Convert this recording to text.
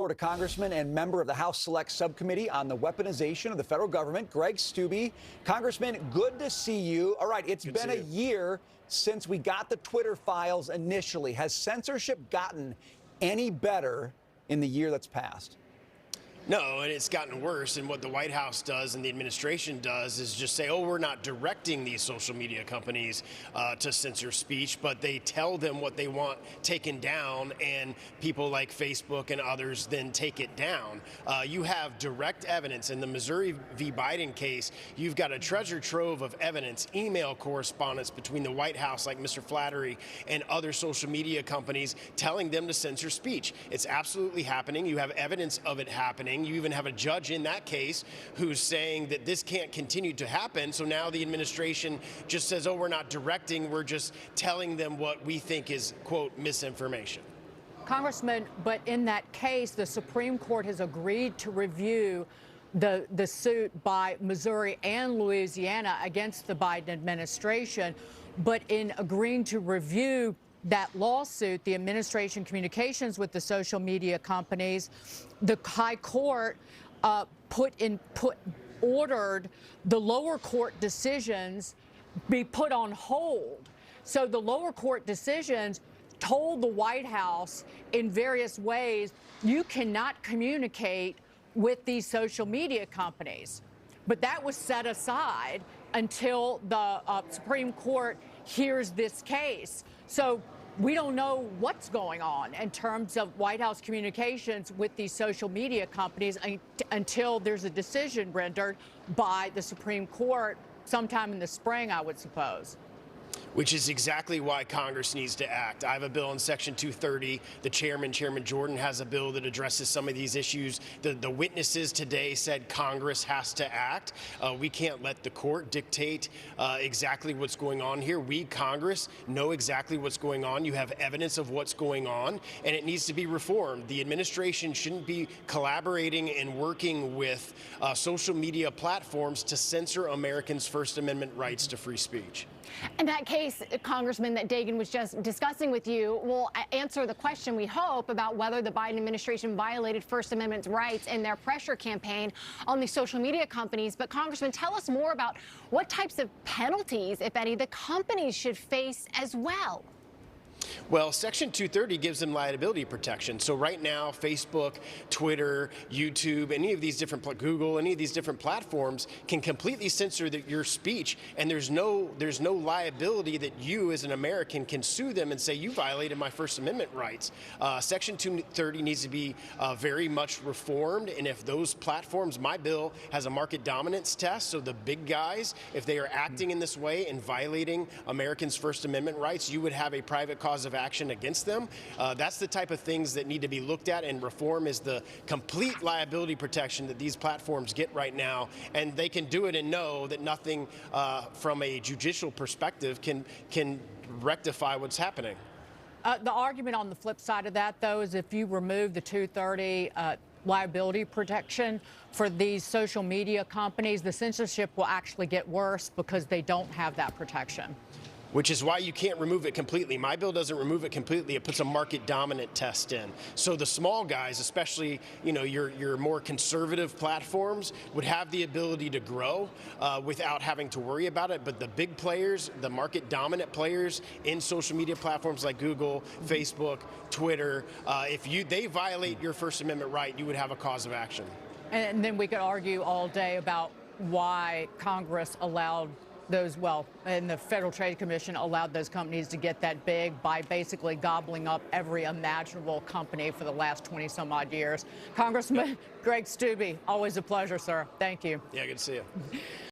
Florida Congressman and member of the House Select Subcommittee on the Weaponization of the Federal Government, Greg Steube. Congressman, good to see you. All right, it's been a year since we got the Twitter files initially. Has censorship gotten any better in the year that's passed? No, and it's gotten worse. And what the White House does and the administration does is just say, oh, we're not directing these social media companies to censor speech, but they tell them what they want taken down, and people like Facebook and others then take it down. You have direct evidence. In the Missouri v. Biden case, you've got a treasure trove of evidence, email correspondence between the White House, like Mr. Flattery, and other social media companies telling them to censor speech. It's absolutely happening. You have evidence of it happening. You even have a judge in that case who's saying that this can't continue to happen. So now the administration just says, oh, we're not directing, we're just telling them what we think is, quote, misinformation. Congressman, but in that case, the Supreme Court has agreed to review the suit by Missouri and Louisiana against the Biden administration. But in agreeing to review that lawsuit, the administration communications with the social media companies, the high court ordered the lower court decisions be put on hold. So the lower court decisions told the White House in various ways, you cannot communicate with these social media companies. But that was set aside until the Supreme Court hears this case. So we don't know what's going on in terms of White House communications with these social media companies until there's a decision rendered by the Supreme Court sometime in the spring, I would suppose. Which is exactly why Congress needs to act. I have a bill in Section 230. The Chairman Jordan, has a bill that addresses some of these issues. The witnesses today said Congress has to act. We can't let the court dictate exactly what's going on here. We, Congress, know exactly what's going on. You have evidence of what's going on, and it needs to be reformed. The administration shouldn't be collaborating and working with social media platforms to censor Americans' First Amendment rights to free speech. In that case, Congressman, that Dagen was just discussing with you will answer the question, we hope, about whether the Biden administration violated First Amendment rights in their pressure campaign on the social media companies. But, Congressman, tell us more about what types of penalties, if any, the companies should face as well. Well, Section 230 gives them liability protection. So right now, Facebook, Twitter, YouTube, any of these different, Google, any of these different platforms can completely censor your speech, and there's no liability that you as an American can sue them and say you violated my First Amendment rights. Section 230 needs to be very much reformed, and if those platforms, my bill has a market dominance test, so the big guys, if they are acting in this way and violating Americans' First Amendment rights, you would have a private cause of action against them. That's the type of things that need to be looked at, and reform is the complete liability protection that these platforms get right now, and they can do it and know that nothing from a judicial perspective can rectify what's happening. The argument on the flip side of that, though, is if you remove the 230 liability protection for these social media companies, the censorship will actually get worse because they don't have that protection. Which is why you can't remove it completely. My bill doesn't remove it completely. It puts a market dominant test in. So the small guys, especially your more conservative platforms, would have the ability to grow without having to worry about it. But the big players, the market dominant players in social media platforms like Google, Facebook, Twitter, if they violate your First Amendment right, you would have a cause of action. And then we could argue all day about why Congress allowed and the Federal Trade Commission allowed those companies to get that big by basically gobbling up every imaginable company for the last 20-some-odd years. Congressman Greg Steube, always a pleasure, sir. Thank you. Yeah, good to see you.